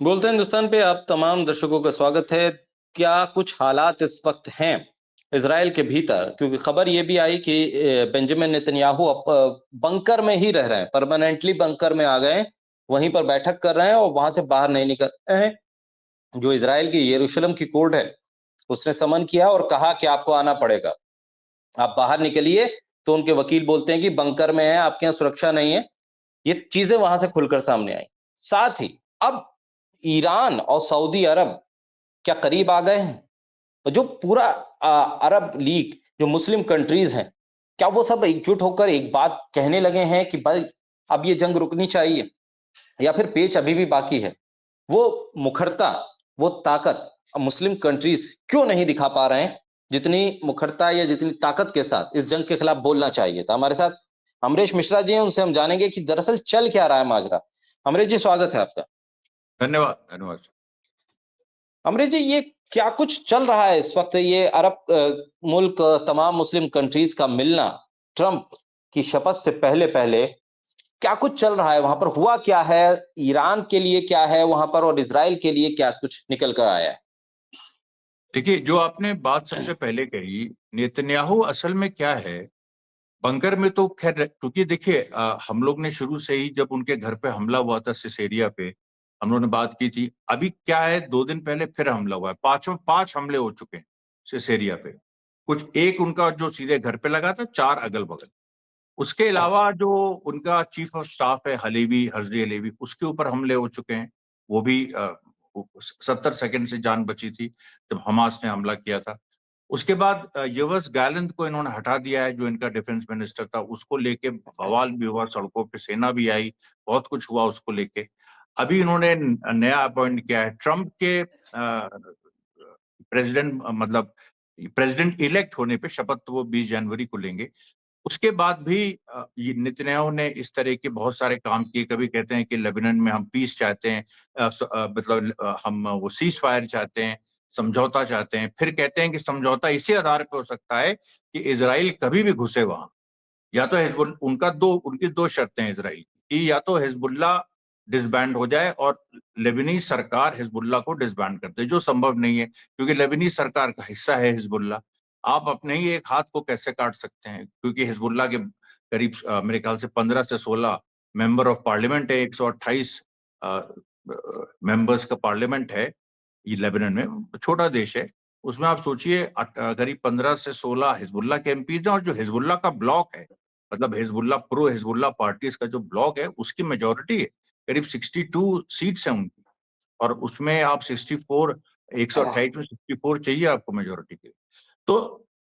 बोलते हैं हिंदुस्तान पे आप तमाम दर्शकों का स्वागत है। क्या कुछ हालात इस वक़्त हैं इज़राइल के भीतर? क्योंकि खबर ये भी आई कि बेंजामिन नेतन्याहू बंकर में ही रह रहे हैं, परमानेंटली बंकर में आ गए हैं, वहीं पर बैठक कर रहे हैं और वहाँ से बाहर नहीं निकल रहे हैं। जो इज़राइल की यरूशलेम की कोर्ट है, उसने समन किया और कहा कि आपको आना पड़ेगा। आप बाहर निकलिए, तो उनके वकील बोलते हैं कि बंकर में हैं, आपके यहाँ सुरक्षा नहीं है। ये चीज़ें वहाँ से खुलकर सामने आई। साथ ही अब ईरान और सऊदी अरब क्या करीब आ गए हैं? तो जो पूरा अरब लीग, जो मुस्लिम कंट्रीज़ हैं, क्या वो सब एकजुट होकर एक बात कहने लगे हैं कि भाई अब ये जंग रुकनी चाहिए या फिर पेच अभी भी बाकी है? वो मुखरता, वो ताकत मुस्लिम कंट्रीज़ क्यों नहीं दिखा पा रहे हैं, जितनी मुखरता या जितनी ताकत के साथ इस जंग के खिलाफ बोलना चाहिए था? हमारे साथ अमरीश मिश्रा जी हैं, उनसे हम जानेंगे कि दरअसल चल क्या रहा है माजरा? अमरीश जी, स्वागत है आपका। धन्यवाद, धन्यवाद। अमरीश जी, ये क्या कुछ चल रहा है इस वक़्त ये अरब मुल्क तमाम मुस्लिम कंट्रीज़ का मिलना, ट्रंप की शपथ से पहले-पहले क्या कुछ चल रहा है? वहाँ पर हुआ क्या है? ईरान के लिए क्या है वहाँ पर और इज़राइल के लिए क्या कुछ निकल कर आया है? देखिए, जो आपने बात सबसे पहले कही, नेतन्याहू असल में क्या है, बंकर में तो ख़ैर क्योंकि देखिए हम लोग ने शुरू से ही जब उनके घर पे हमला हुआ था सिसेरिया पे, हम लोगों ने बात की थी। अभी क्या है 2 दिन पहले फिर हमला हुआ है, 5 हमले हो चुके हैं सिसेरिया पे। कुछ एक उनका जो सीधे घर पे लगा था, 4 अगल-बगल। उसके अच्छा। अलावा जो उनका चीफ ऑफ स्टाफ है हलेवी, हर्ज़ी हलेवी, उसके ऊपर हमले हो चुके हैं। वो भी 70 सेकंड से जान बची थी, जब हमास ने हमला किया था। उसके बाद योवेस गैलेंट को इन्होंने हटा दिया है, जो इनका डिफेंस मिनिस्टर था, उसको लेके बवाल भी हुआ, सड़कों पे सेना भी आई, बहुत कुछ हुआ उसको लेके। अभी इन्होंने नया अपॉइंट किया है, ट्रम्प के प्रेसिडेंट मतलब प्रेसिडेंट इलेक्ट होने पे शपथ तो वो 20 जनवरी को लेंगे। उसके बाद भी ये नेतन्याहू ने इस तरह के बहुत सारे काम किए। कभी कहते हैं कि लेबनान में हम पीस चाहते हैं, मतलब हम वो सीज़ फायर चाहते हैं, समझौता चाहते हैं। फिर कहते हैं कि समझौता इसी आधार पे हो सकता है कि इज़राइल कभी भी घुसे वहाँ। या तो हिजबुल उनका 2 उनकी 2 शर्तें हैं इज़राइल की, या तो हिजबुल्लाह डिसबैंड हो जाए और लेबनीज़ सरकार हिजबुल्लाह को डिसबैंड कर दे, जो संभव नहीं है, क्योंकि लेबनीज़ सरकार का हिस्सा है हिजबुल्लाह। आप अपने ही एक हाथ को कैसे काट सकते हैं? क्योंकि हिजबुल्लाह के करीब मेरे ख्याल से 15 से 16 मेंबर ऑफ पार्लियामेंट है, 128 मेंबर्स का पार्लियामेंट है, ये लेबनान में, छोटा देश है। उसमें आप सोचिए करीब 15 से 16 हिजबुल्लाह के एमपीज़ हैं और जो हिजबुल्लाह का ब्लॉक है, मतलब हिजबुल्लाह प्रो हिजबुल्लाह पार्टीज़ का जो ब्लॉक है, उसकी मेजॉरिटी है। करीब 62 सीट्स हैं उनकी और उसमें आप 64 128 में 64 चाहिए आपको मेजॉरिटी के लिए। तो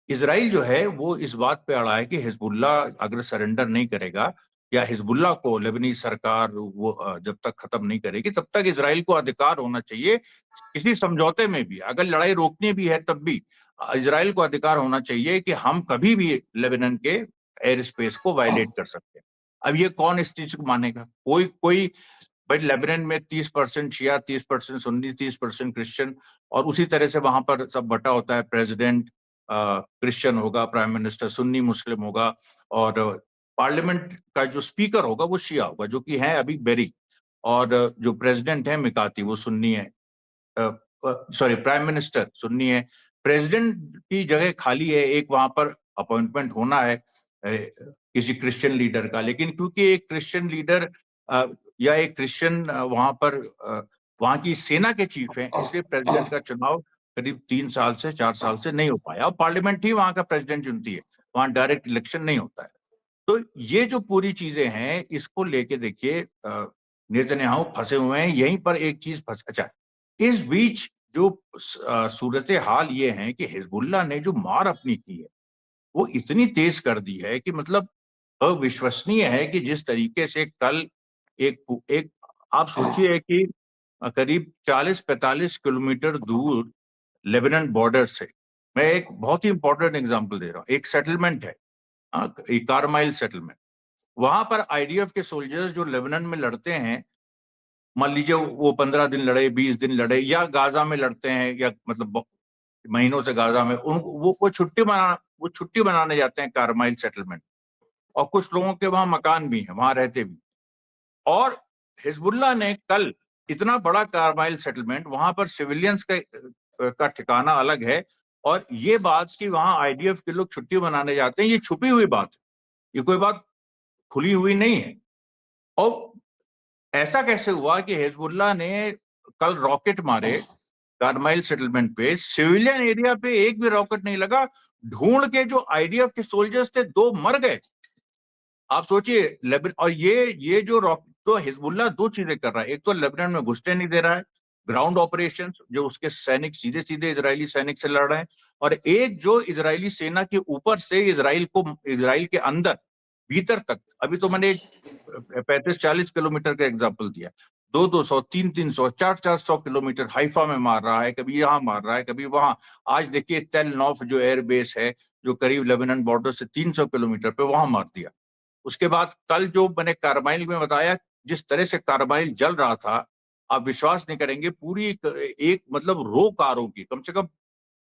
इज़राइल जो है वो इस बात पे अड़ा है कि हिजबुल्लाह अगर सरेंडर नहीं करेगा या हिजबुल्लाह को लेबनीज़ सरकार वो जब तक खत्म नहीं करेगी, तब तक इज़राइल को अधिकार होना चाहिए किसी समझौते में भी। अगर लड़ाई रोकनी भी है तब भी इज़राइल को अधिकार होना चाहिए कि हम कभी भी लेबनान के एयर स्पेस को वायलेट कर सकते हैं। अब ये कौन इस चीज़ को मानेगा? कोई कोई भाई लेबनान में 30% शिया, 30% सुन्नी, 30% क्रिश्चियन और उसी तरह से वहां पर सब बटा होता है। प्रेसिडेंट क्रिश्चियन होगा, प्राइम मिनिस्टर सुन्नी मुस्लिम होगा और पार्लियामेंट का जो स्पीकर होगा वो शिया होगा, जो कि है अभी बेरी। और जो प्रेसिडेंट है मिकाती वो सुन्नी है, सॉरी प्राइम मिनिस्टर सुन्नी है। प्रेसिडेंट की जगह खाली है, एक वहां पर अपॉइंटमेंट होना है किसी क्रिश्चियन लीडर का, लेकिन क्योंकि एक क्रिश्चियन लीडर या एक क्रिश्चियन वहां पर वहां की सेना के चीफ हैं, इसलिए प्रेसिडेंट का चुनाव करीब 3 साल से 4 साल से नहीं हो पाया और पार्लियामेंट ही वहां का प्रेसिडेंट चुनती है, वहां डायरेक्ट इलेक्शन नहीं होता है। तो ये जो पूरी चीजें हैं इसको लेके देखिए नेतन्याहू फंसे हुए हैं यहीं पर। एक चीज फंस अच्छा, इस बीच जो सूरत हाल ये है कि हिजबुल्लाह ने जो मार अपनी की है वो इतनी तेज कर दी है कि मतलब अविश्वसनीय है कि जिस तरीके से कल एक एक आप सोचिए कि करीब 40-45 किलोमीटर दूर लेबनान बॉर्डर से, मैं एक बहुत ही इंपॉर्टेंट एग्जांपल दे रहा हूँ, एक सेटलमेंट है, कारमाइल सेटलमेंट। वहां पर आईडीएफ के सोल्जर्स जो लेबनान में लड़ते हैं, मान लीजिए वो 15 दिन लड़े, 20 दिन लड़े या गाजा में लड़ते हैं, या मतलब महीनों से गाजा में, उनको वो छुट्टी मनाने जाते हैं कारमाइल सेटलमेंट। और कुछ लोगों के वहां मकान भी हैं, वहां रहते भी। और हिजबुल्लाह ने कल इतना बड़ा कार्बाइल सेटलमेंट, वहां पर सिविलियंस का ठिकाना अलग है, और ये बात कि वहां आईडीएफ के लोग छुट्टी मनाने जाते हैं, ये छुपी हुई बात है, ये कोई बात खुली हुई नहीं है। और ऐसा कैसे हुआ कि हिजबुल्लाह ने कल रॉकेट मारे कार्बाइल सेटलमेंट पे, सिविलियन एरिया पे एक भी रॉकेट नहीं लगा, ढूंढ के जो आईडीएफ के सोल्जर्स थे 2 मर गए। आप सोचिए, और ये जो रॉकेट, तो हिजबुल्लाह 2 चीजें कर रहा है, एक तो लेबनान में घुसने नहीं दे रहा है, ग्राउंड ऑपरेशंस जो उसके सैनिक सीधे सीधे इजरायली सैनिक से लड़ रहे हैं, और एक जो इजरायली सेना के ऊपर से इजराइल के अंदर भीतर तक, अभी तो मैंने 35-40 किलोमीटर का एग्जाम्पल दिया, 200-200, 300-300, 400-400 किलोमीटर हाइफा में मार रहा है, कभी यहाँ मार रहा है, कभी वहां। आज देखिए तेल नौफ जो एयरबेस है, जो करीब लेबनान बॉर्डर से 300 किलोमीटर पे, वहां मार दिया। उसके बाद कल जो मैंने कार्बाइल में बताया, जिस तरह से कार्बाइल जल रहा था, आप विश्वास नहीं करेंगे, पूरी एक मतलब रो कारों की कम से कम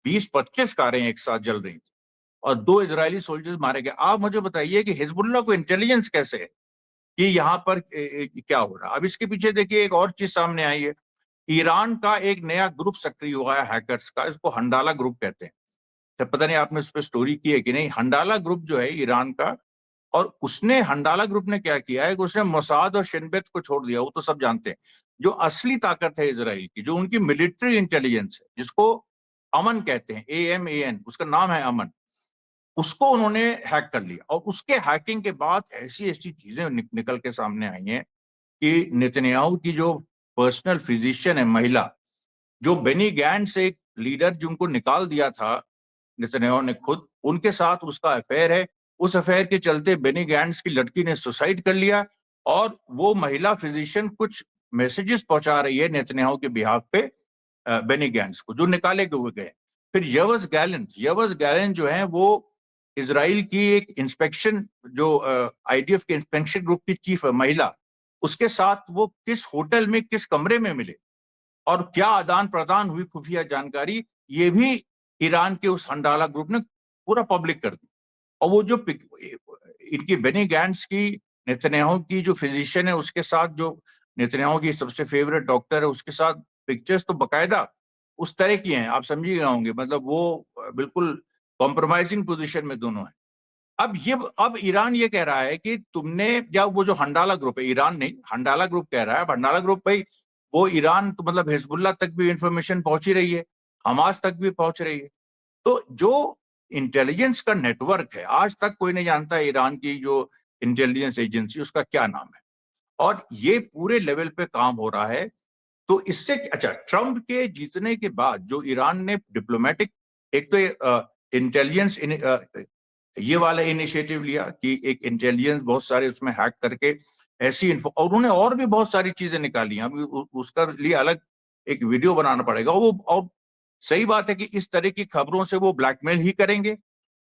20-25 कारें एक साथ जल रही थी, और 2 इजरायली सोल्जर्स मारे गए। आप मुझे बताइए कि हिजबुल्लाह को इंटेलिजेंस कैसे है कि यहाँ पर क्या हो रहा है। अब इसके पीछे देखिए एक और चीज सामने आई है, ईरान का एक नया ग्रुप सक्रिय हुआ है हैकर्स का, इसको हंडाला ग्रुप कहते हैं। तो पता नहीं आपने उस पर स्टोरी की है कि नहीं। हंडाला ग्रुप जो है ईरान का, और उसने, हंडाला ग्रुप ने क्या किया है कि उसने मोसाद और शिनबेत को छोड़ दिया, वो तो सब जानते हैं। जो असली ताकत है इजराइल की, जो उनकी मिलिट्री इंटेलिजेंस है, जिसको अमन कहते हैं, AMAN, उसका नाम है अमन, उसको उन्होंने हैक कर लिया। और उसके हैकिंग के बाद ऐसी ऐसी चीजें निकल के सामने आई हैं कि नेतन्याहू की जो पर्सनल फिजिशियन है, महिला, जो बेनी गैंट्स, एक लीडर जिनको निकाल दिया था नेतन्याहू ने खुद, उनके साथ उसका अफेयर है। उस अफेयर के चलते बेनी गैंट्स की लड़की ने सुसाइड कर लिया, और वो महिला फिजिशियन कुछ मैसेजेस पहुंचा रही है नेतन्याहू के बिहाफ पे बेनी गैंट्स को, जो निकाले हुए गए। फिर यवस गैलेंट जो है, वो इसराइल की एक इंस्पेक्शन, जो आईडीएफ के इंस्पेक्शन ग्रुप की चीफ है, महिला, उसके साथ वो किस होटल में, किस कमरे में मिले, और क्या आदान प्रदान हुई खुफिया जानकारी, ये भी ईरान के उस हंडाला ग्रुप ने पूरा पब्लिक कर दी। और वो जो इनकी बेनी गैंट्स की, नेतन्याहू की जो फिजिशियन है, उसके साथ जो नेतन्याहू की सबसे फेवरेट डॉक्टर है, उसके साथ पिक्चर्स तो बकायदा उस तरह की हैं, आप समझिए होंगे, मतलब वो बिल्कुल कॉम्प्रोमाइजिंग पोजीशन में दोनों है। अब ईरान ये कह रहा है कि तुमने, या वो जो हंडाला ग्रुप है, ईरान नहीं, हंडाला ग्रुप कह रहा है, हंडाला ग्रुप भाई, वो ईरान तो मतलब हिजबुल्लाह तक भी इंफॉर्मेशन पहुंची रही है, हमास तक भी पहुंच रही है। तो जो इंटेलिजेंस का नेटवर्क है, आज तक कोई नहीं जानता ईरान की जो इंटेलिजेंस एजेंसी, उसका क्या नाम है, और ये पूरे लेवल पे काम हो रहा है। तो इससे अच्छा, ट्रंप के जीतने के बाद जो ईरान ने डिप्लोमेटिक, एक तो इंटेलिजेंस ये वाला इनिशिएटिव लिया कि एक इंटेलिजेंस बहुत सारे उसमें हैक करके ऐसी इन्फो, और उन्होंने और भी बहुत सारी चीजें निकाली। अभी उसका लिए अलग एक वीडियो बनाना पड़ेगा। वो, और सही बात है कि इस तरह की खबरों से वो ब्लैकमेल ही करेंगे,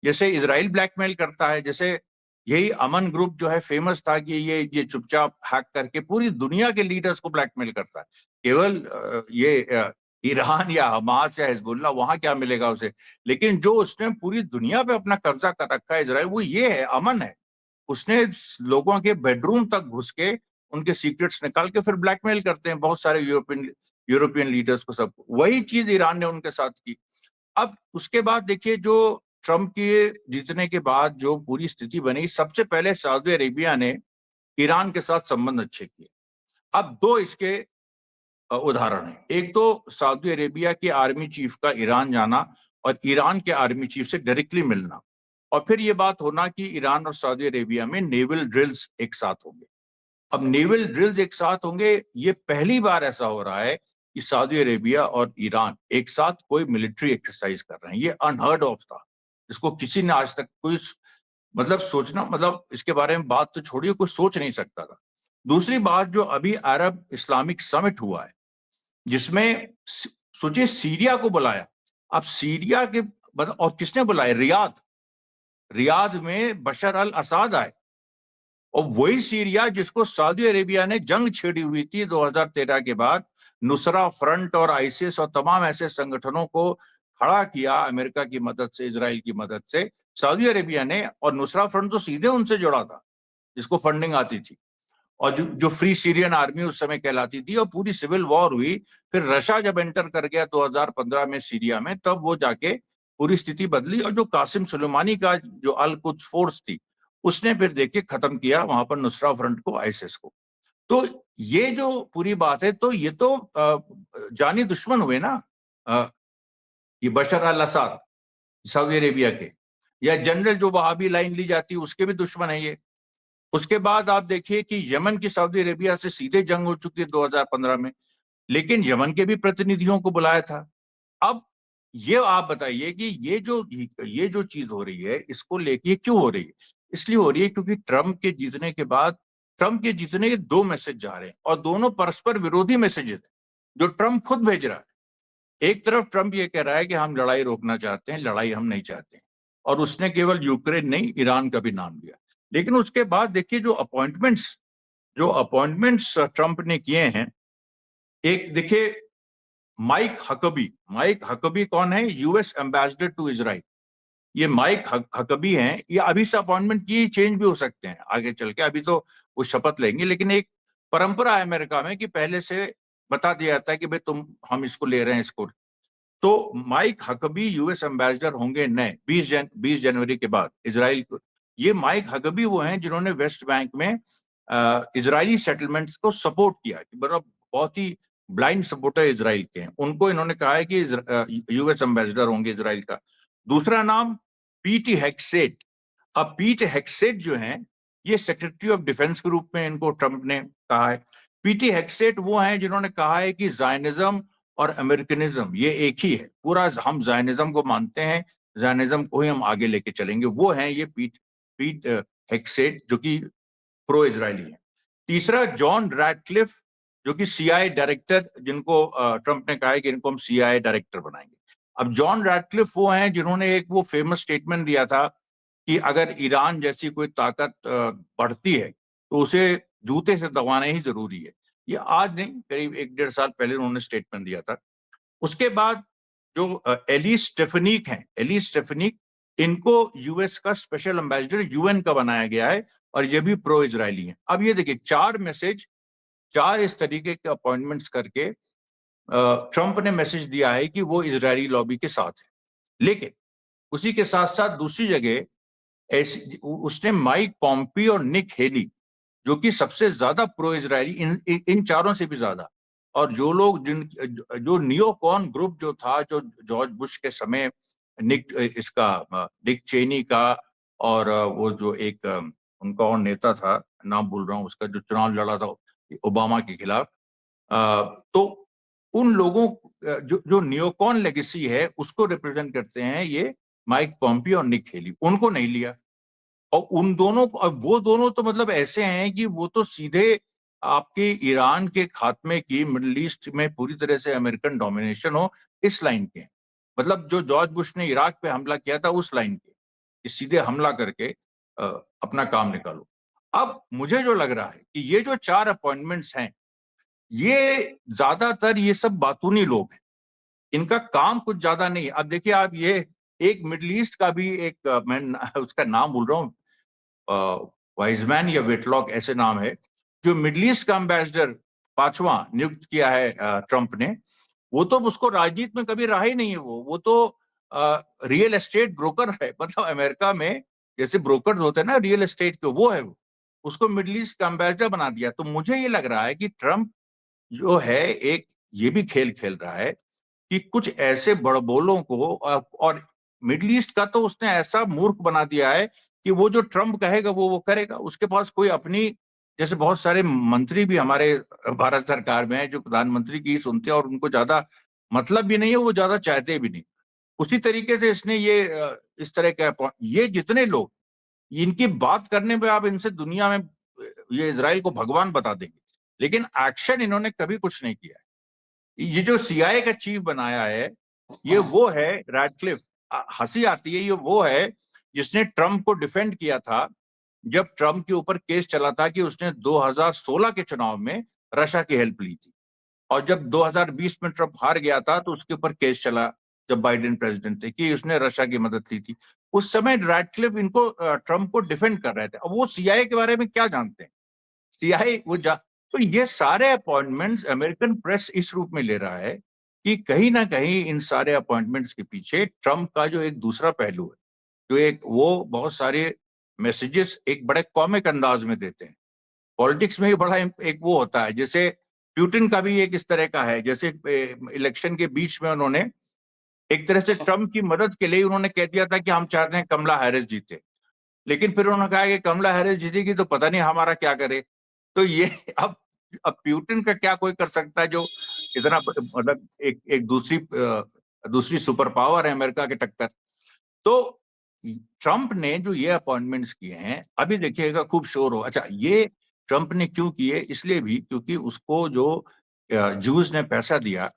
जैसे इसराइल ब्लैकमेल करता है। जैसे यही अमन ग्रुप जो है फेमस था कि ये चुपचाप हैक करके पूरी दुनिया के लीडर्स को ब्लैकमेल करता है। केवल ईरान या हमास या हिजबुल्लाह, वहां क्या मिलेगा उसे, लेकिन जो उसने पूरी दुनिया पे अपना कब्जा कर रखा है इसराइल, वो ये है, अमन है। उसने लोगों के बेडरूम तक घुस के उनके सीक्रेट्स निकाल के फिर ब्लैकमेल करते हैं बहुत सारे यूरोपियन लीडर्स को, सब। वही चीज ईरान ने उनके साथ की। अब उसके बाद देखिए, जो ट्रंप के जीतने के बाद जो पूरी स्थिति बनी, सबसे पहले सऊदी अरेबिया ने ईरान के साथ संबंध अच्छे किए। अब 2 इसके उदाहरण है। एक तो सऊदी अरेबिया के आर्मी चीफ का ईरान जाना, और ईरान के आर्मी चीफ से डायरेक्टली मिलना, और फिर ये बात होना कि ईरान और सऊदी अरेबिया में नेवल ड्रिल्स एक साथ होंगे। अब नेवल ड्रिल्स एक साथ होंगे, ये पहली बार ऐसा हो रहा है कि सऊदी अरेबिया और ईरान एक साथ कोई मिलिट्री एक्सरसाइज कर रहे हैं। ये अनहर्ड ऑफ था, इसको किसी ने आज तक कोई मतलब सोचना, मतलब इसके बारे में बात तो छोड़िए, कोई सोच नहीं सकता था। दूसरी बात, जो अभी अरब इस्लामिक समिट हुआ है, जिसमें सोचिए सीरिया को बुलाया। अब सीरिया के मतलब, और किसने बुलाया, रियाद में बशर अल असद आए, और वही सीरिया जिसको सऊदी अरेबिया ने जंग छेड़ी हुई थी 2013 के बाद, नुसरा फ्रंट और आईसिस और तमाम ऐसे संगठनों को खड़ा किया अमेरिका की मदद से, इजराइल की मदद से, सऊदी अरेबिया ने। और नुसरा फ्रंट तो सीधे उनसे जुड़ा था, जिसको फंडिंग आती थी। और जो फ्री सीरियन आर्मी उस समय कहलाती थी, और पूरी सिविल वॉर हुई। फिर रशिया जब एंटर कर गया 2015 में सीरिया में, तब वो जाके पूरी स्थिति बदली, और जो कासिम सुलेमानी का जो अल कुद्स फोर्स थी, उसने फिर देखिए खत्म किया वहां पर नुसरा फ्रंट को, आईएसएस को। तो ये जो पूरी बात है, तो ये तो जानी दुश्मन हुए ना, ये बशर अल असद सऊदी अरेबिया के, या जनरल जो वहाबी लाइन ली जाती है उसके भी दुश्मन है ये। उसके बाद आप देखिए कि यमन की सऊदी अरेबिया से सीधे जंग हो चुकी है 2015 में, लेकिन यमन के भी प्रतिनिधियों को बुलाया था। अब ये आप बताइए कि ये जो चीज हो रही है, इसको लेके क्यों हो रही है? इसलिए हो रही है क्योंकि ट्रंप के जीतने के दो मैसेज जा रहे हैं, और दोनों परस्पर विरोधी मैसेजेस हैं जो ट्रंप खुद भेज रहा है। एक तरफ ट्रंप ये कह रहा है कि हम लड़ाई रोकना चाहते हैं, लड़ाई हम नहीं चाहते हैं, और उसने केवल यूक्रेन नहीं, ईरान का भी नाम लिया। लेकिन उसके बाद देखिए जो अपॉइंटमेंट्स ट्रंप ने किए हैं, एक देखिए माइक हकबी कौन है? US ambassador to Israel. ये माइक हकबी हैं, ये अभी से अपॉइंटमेंट की चेंज भी हो सकते हैं आगे चल के, अभी तो वो शपथ लेंगे, लेकिन एक परंपरा है अमेरिका में कि पहले से बता दिया जाता है कि भाई हम इसको ले रहे हैं, इसको। तो माइक हकबी यूएस एम्बेसडर होंगे नए 20 जनवरी के बाद इजराइल को। ये माइक हकबी वो हैं जिन्होंने वेस्ट बैंक में इजरायली सेटलमेंट्स को सपोर्ट किया, मतलब बहुत ही ब्लाइंड सपोर्टर इजराइल के हैं। उनको इन्होंने कहा है कि यूएस एम्बेसडर होंगे इजराइल का। दूसरा नाम पीटी हेक्सेट। अब पीटी हेक्सेट जो हैं, ये सेक्रेटरी ऑफ डिफेंस के रूप में इनको ट्रंप ने कहा है। पीटी हेक्सेट वो हैं जिन्होंने कहा है कि जायनिज्म और अमेरिकनिज्म ये एक ही है, पूरा हम जायनिज्म को मानते हैं, जायनिज्म को ही हम आगे लेके चलेंगे, वो हैं ये पीट हेक्सेट, जो कि प्रो इजरायली है। तीसरा जॉन रैटक्लिफ, जो कि सीआईए डायरेक्टर, जिनको ट्रंप ने कहा है कि इनको हम सीआईए डायरेक्टर बनाएंगे। अब जॉन रैटक्लिफ वो हैं जिन्होंने एक वो फेमस स्टेटमेंट दिया था कि अगर ईरान जैसी कोई ताकत बढ़ती है तो उसे जूते से दबाना ही जरूरी है। ये आज नहीं, करीब 1-1.5 साल पहले उन्होंने स्टेटमेंट दिया था। उसके बाद जो एली स्टेफनिक, इनको यूएस का स्पेशल एम्बेसडर यूएन का बनाया गया है, और ये भी प्रो इजरायली हैं। अब ये देखिए 4 इस तरीके के अपॉइंटमेंट्स करके ट्रंप ने मैसेज दिया है कि वो इजरायली लॉबी के साथ है। लेकिन उसी के साथ साथ दूसरी जगह ऐसी उसने माइक पॉम्पी और निक हेली, जो कि सबसे ज्यादा प्रो इजरायली इन चारों से भी ज्यादा, और जो लोग जो नियोकॉन ग्रुप जो था, जो जॉर्ज बुश के समय डिक चेनी का, और वो जो एक उनका और नेता था, नाम भूल रहा हूँ उसका, जो चुनाव लड़ा था ओबामा के खिलाफ, तो उन लोगों जो नियोकॉन लेगेसी है उसको रिप्रेजेंट करते हैं ये माइक पॉम्पी और निक हेली, उनको नहीं लिया। और उन दोनों को, अब वो दोनों तो मतलब ऐसे हैं कि वो तो सीधे आपके ईरान के खात्मे की, मिडिल ईस्ट में पूरी तरह से अमेरिकन डोमिनेशन हो, इस लाइन के। मतलब जो जॉर्ज बुश ने इराक पे हमला किया था उस लाइन के, कि सीधे हमला करके अपना काम निकालो। अब मुझे जो लग रहा है कि ये जो 4 अपॉइंटमेंट्स हैं, ये ज्यादातर ये सब बातूनी लोग हैं, इनका काम कुछ ज्यादा नहीं है। अब देखिए आप, ये एक मिडिल ईस्ट का भी एक मैं उसका नाम भूल रहा हूँ, वाइजमैन या वेटलॉक ऐसे नाम है, जो मिडिल ईस्ट का एम्बेसडर 5वां नियुक्त किया है ट्रंप ने। वो तो उसको राजनीति में कभी रहा ही नहीं है, वो तो रियल एस्टेट ब्रोकर है। मतलब अमेरिका में जैसे ब्रोकर होते हैं ना रियल एस्टेट के, वो है वो, उसको मिडिल ईस्ट का एम्बेसडर बना दिया। तो मुझे ये लग रहा है कि ट्रंप जो है एक ये भी खेल खेल रहा है कि कुछ ऐसे बड़बोलों को, और मिडिल ईस्ट का तो उसने ऐसा मूर्ख बना दिया है कि वो जो ट्रंप कहेगा वो करेगा। उसके पास कोई अपनी, जैसे बहुत सारे मंत्री भी हमारे भारत सरकार में है जो प्रधानमंत्री की सुनते हैं और उनको ज्यादा मतलब भी नहीं है, वो ज्यादा चाहते भी नहीं। उसी तरीके से इसने इस तरह के ये जितने लोग, इनकी बात करने पे आप इनसे दुनिया में ये इजराइल को भगवान बता देंगे, लेकिन एक्शन इन्होंने कभी कुछ नहीं किया है। ये जो सीआईए का चीफ बनाया है, ये वो है रैटक्लिफ। हंसी आती है, ये वो है जिसने ट्रंप को डिफेंड किया था जब ट्रंप के ऊपर केस चला था कि उसने 2016 के चुनाव में रशिया की हेल्प ली थी, और जब 2020 में ट्रंप हार गया था तो उसके ऊपर केस चला जब बाइडेन प्रेसिडेंट थे कि उसने रशिया की मदद ली थी। उस समय रैटक्लिफ इनको ट्रंप को डिफेंड कर रहे थे। अब वो सीआईए के बारे में क्या जानते हैं? सीआईए वो जा तो ये सारे अपॉइंटमेंट्स अमेरिकन प्रेस इस रूप में ले रहा है कि कहीं ना कहीं इन सारे अपॉइंटमेंट्स के पीछे ट्रंप का जो एक दूसरा पहलू है, जो एक वो बहुत सारे मैसेजेस एक बड़े कॉमिक अंदाज में देते हैं। पॉलिटिक्स में ही बड़ा एक वो होता है, जैसे प्यूटिन का भी एक इस तरह का है, जैसे इलेक्शन के बीच में उन्होंने एक तरह से ट्रंप की मदद के लिए उन्होंने कह दिया था कि हम चाहते हैं कमला हैरिस जीते, लेकिन फिर उन्होंने कहा कि कमला हैरिस जीतेगी तो पता नहीं हमारा क्या करे। तो ये अब प्यूटिन का क्या कोई कर सकता है जो इतना मतलब एक दूसरी सुपर पावर है अमेरिका के टक्कर। तो ट्रंप ने जो ये अपॉइंटमेंट्स किए हैं, अभी देखिएगा खूब शोर हो। अच्छा, ये ट्रंप ने क्यों किए? इसलिए भी क्योंकि उसको जो जूस ने पैसा दिया,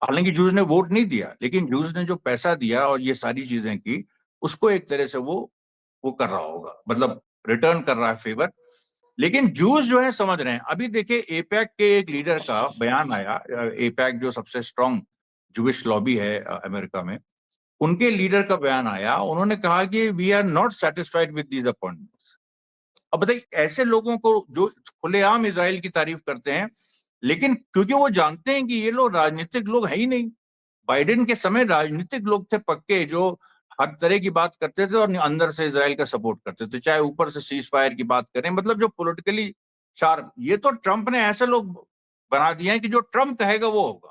हालांकि जूस ने वोट नहीं दिया, लेकिन जूस ने जो पैसा दिया और ये सारी चीजें की, उसको एक तरह से वो कर रहा होगा, मतलब रिटर्न कर रहा है फेवर। लेकिन जूस जो है समझ रहे हैं। अभी देखिए एपैक के एक लीडर का बयान आया, एपैक जो सबसे स्ट्रांग जूविश लॉबी है अमेरिका में, उनके लीडर का बयान आया। उन्होंने कहा कि we are not satisfied with these appointments. अब बताइए, ऐसे लोगों को जो खुलेआम इजराइल की तारीफ करते हैं, लेकिन क्योंकि वो जानते हैं कि ये लोग राजनीतिक लोग है ही नहीं। बाइडेन के समय राजनीतिक लोग थे पक्के, जो हर तरह की बात करते थे और अंदर से इजराइल का सपोर्ट करते थे, चाहे ऊपर से सीज फायर की बात करें, मतलब जो पॉलिटिकली शार्प। ये तो ट्रंप ने ऐसे लोग बना दिए हैं कि जो ट्रंप कहेगा वो होगा।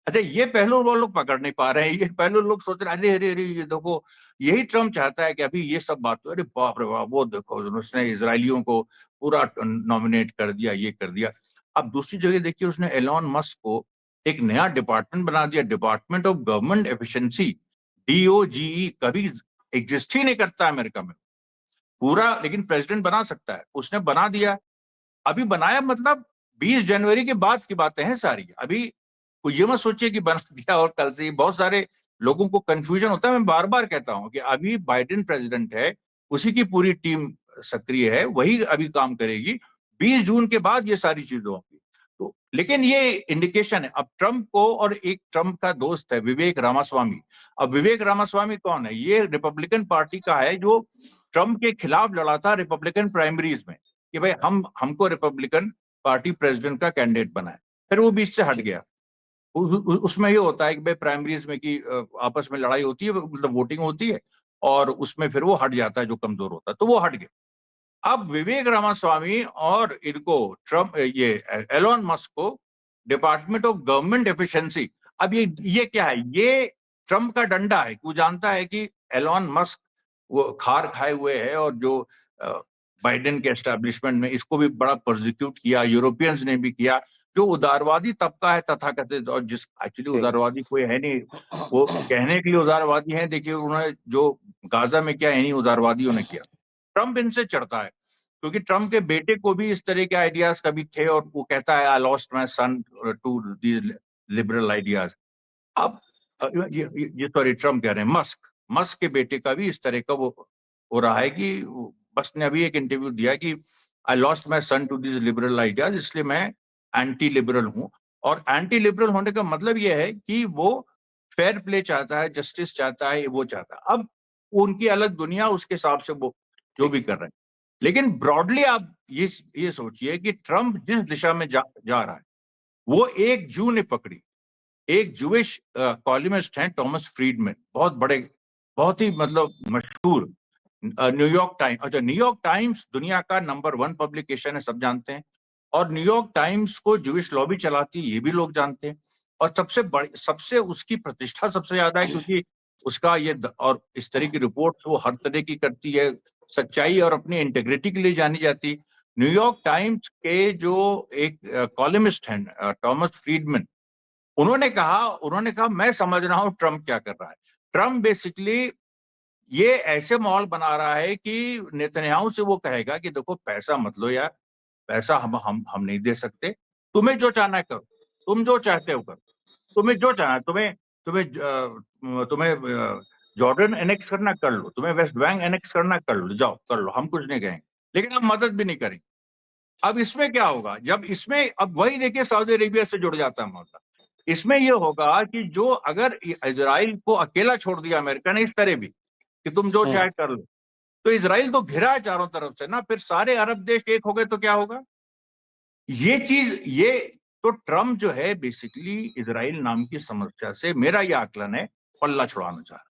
अच्छा, ये पहलू वो लोग पकड़ नहीं पा रहे हैं। ये पहलू लोग सोच रहे हैं अरे अरे अरे ये देखो, यही ट्रम्प चाहता है कि अभी ये सब बात तो, अरे बाप रे बाप, वो देखो उसने इसराइलियों को पूरा नॉमिनेट कर दिया, ये कर दिया। अब दूसरी जगह देखिए, उसने एलॉन मस्क को एक नया डिपार्टमेंट बना दिया, department of government efficiency, DOGE। कभी एग्जिस्ट ही नहीं करता अमेरिका में पूरा, लेकिन प्रेसिडेंट बना सकता है, उसने बना दिया। अभी बनाया मतलब 20 जनवरी के बाद की बातें हैं सारी। अभी तो ये मत सोचिए कि बना दिया और कल से ही। बहुत सारे लोगों को कंफ्यूजन होता है। मैं बार बार कहता हूं कि अभी बाइडेन प्रेसिडेंट है, उसी की पूरी टीम सक्रिय है, वही अभी काम करेगी। 20 जून के बाद ये सारी चीजें होंगी। तो लेकिन ये इंडिकेशन है अब ट्रंप को। और एक ट्रंप का दोस्त है विवेक रामास्वामी। अब विवेक रामास्वामी कौन है? ये रिपब्लिकन पार्टी का है, जो ट्रंप के खिलाफ लड़ा था रिपब्लिकन प्राइमरीज में कि भाई हमको रिपब्लिकन पार्टी प्रेसिडेंट का कैंडिडेट बनाए। फिर वो बीच से हट गया। उसमें ये होता है कि भाई प्राइमरीज में की आपस में लड़ाई होती है, मतलब वोटिंग होती है, और उसमें फिर वो हट जाता है जो कमजोर होता है, तो वो हट गया। अब विवेक रामास्वामी और इनको ट्रम्प, ये एलोन मस्क को डिपार्टमेंट ऑफ गवर्नमेंट एफिशिएंसी। अब ये क्या है? ये ट्रम्प का डंडा है। वो जानता है कि एलोन मस्क वो खार खाए हुए है, और जो बाइडेन के एस्टेब्लिशमेंट में इसको भी बड़ा प्रोसिक्यूट किया, यूरोपियंस ने भी किया। जो उदारवादी तबका है तथाकथित, और जिस एक्चुअली उदारवादी कोई है नहीं, वो कहने के लिए उदारवादी है। देखिए उन्होंने जो गाजा में किया, इन्हीं उदारवादियों ने किया। ट्रंप इनसे चढ़ता है, क्योंकि ट्रंप के बेटे को भी इस तरह के आइडियाज कभी थे, और वो कहता है I lost my son to these liberal ideas. अब ये सॉरी, ट्रंप कह रहे हैं, मस्क मस्क के बेटे का भी इस तरह का वो हो रहा है कि मस्क ने अभी एक इंटरव्यू दिया कि I lost my son to these liberal ideas, इसलिए मैं एंटी लिबरल हूं। और एंटी लिबरल होने का मतलब यह है कि वो फेयर प्ले चाहता है, जस्टिस चाहता है, वो चाहता है। अब उनकी अलग दुनिया, उसके हिसाब से वो जो भी कर रहे हैं। लेकिन ब्रॉडली आप ये सोचिए कि ट्रंप जिस दिशा में जा रहा है, वो 1 जून ने पकड़ी। एक जूविश कॉलमिस्ट हैं टॉमस फ्रीडमैन, बहुत बड़े, बहुत ही मतलब मशहूर। न्यूयॉर्क टाइम्स, अच्छा न्यूयॉर्क टाइम्स दुनिया का नंबर 1 पब्लिकेशन है, सब जानते हैं। और न्यूयॉर्क टाइम्स को जूविश लॉबी चलाती है, ये भी लोग जानते हैं। और सबसे बड़ी, सबसे उसकी प्रतिष्ठा सबसे ज्यादा है, क्योंकि उसका ये और इस तरह की रिपोर्ट्स वो हर तरह की करती है, सच्चाई और अपनी इंटेग्रिटी के लिए जानी जाती। न्यूयॉर्क टाइम्स के जो एक कॉलमिस्ट हैं टॉमस फ्रीडमैन, उन्होंने कहा मैं समझ रहा हूं ट्रंप क्या कर रहा है। ट्रंप बेसिकली ये ऐसे माहौल बना रहा है कि नेतन्याहू से वो कहेगा कि देखो पैसा मत लो यार, पैसा हम नहीं दे सकते, तुम्हें जो चाहना है करो, तुम जो चाहते हो करो, तुम्हें जो चाहना है, तुम्हें तुम्हें तुम्हें जॉर्डन एनेक्स करना कर लो, तुम्हें वेस्ट बैंक एनेक्स करना कर लो, जाओ कर लो, हम कुछ नहीं कहेंगे, लेकिन हम मदद भी नहीं करेंगे। अब इसमें क्या होगा? जब इसमें अब वही देखिए सऊदी अरेबिया से जुड़ जाता है मामला। इसमें यह होगा कि जो अगर इजराइल को अकेला छोड़ दिया अमेरिका ने इस तरह भी कि तुम जो चाहे कर लो, तो इजराइल तो घिरा है चारों तरफ से ना, फिर सारे अरब देश एक हो गए तो क्या होगा? ये तो ट्रम्प जो है बेसिकली इजराइल नाम की समस्या से, मेरा ये आकलन है, पल्ला छुड़ाना चाह रहा है।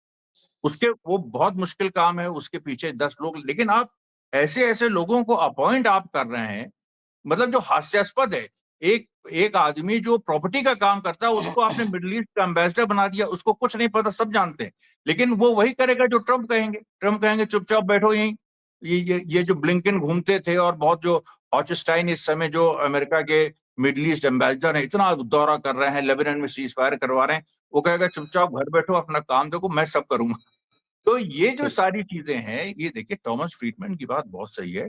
उसके वो बहुत मुश्किल काम है, उसके पीछे 10 लोग, लेकिन आप ऐसे ऐसे लोगों को अपॉइंट आप कर रहे हैं, मतलब जो हास्यास्पद है। एक आदमी जो प्रॉपर्टी का काम करता है उसको आपने मिडिल ईस्ट का एम्बेसडर बना दिया, उसको कुछ नहीं पता, सब जानते हैं, लेकिन वो वही करेगा जो ट्रम्प कहेंगे चुपचाप बैठो यहीं। ये जो ब्लिंकन घूमते थे और बहुत जो हॉचस्टाइन इस समय जो अमेरिका के मिडिल ईस्ट एम्बेसडर है, इतना दौरा कर रहे हैं, लेबनान में सीज फायर करवा रहे हैं, वो कहेगा चुपचाप घर बैठो अपना काम देखो, मैं सब करूंगा। तो ये जो ठीक। सारी चीजें हैं, ये देखिए टॉमस फ्रीडमैन की बात बहुत सही है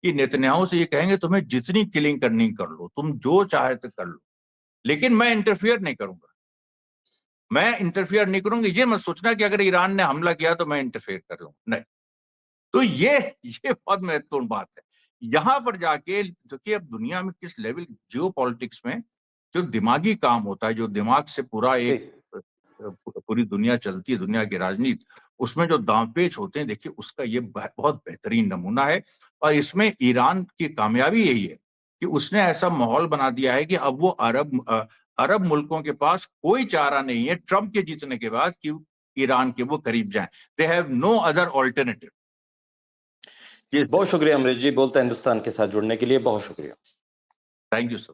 कि नेतन्याहू से ये कहेंगे तुम्हें जितनी किलिंग करनी कर लो, तुम जो चाहे तो कर लो, लेकिन मैं इंटरफियर नहीं करूंगा, मैं इंटरफियर नहीं करूंगी। ये मत सोचना कि अगर ईरान ने हमला किया तो मैं इंटरफेयर कर लूं, नहीं। तो ये बहुत महत्वपूर्ण बात है। यहां पर जाके जो कि अब दुनिया में किस लेवल जियो पॉलिटिक्स में जो दिमागी काम होता है, जो दिमाग से पूरा एक ठीक। पूरी दुनिया चलती है, दुनिया की राजनीति, उसमें जो दांवपेच होते हैं, देखिए उसका ये बहुत बेहतरीन नमूना है। और इसमें ईरान की कामयाबी यही है कि उसने ऐसा माहौल बना दिया है कि अब वो अरब मुल्कों के पास कोई चारा नहीं है ट्रंप के जीतने के बाद कि ईरान के वो करीब जाएं। They have no other alternative. बहुत शुक्रिया अमरीश जी, बोलता हिंदुस्तान के साथ जुड़ने के लिए बहुत शुक्रिया। Thank you sir.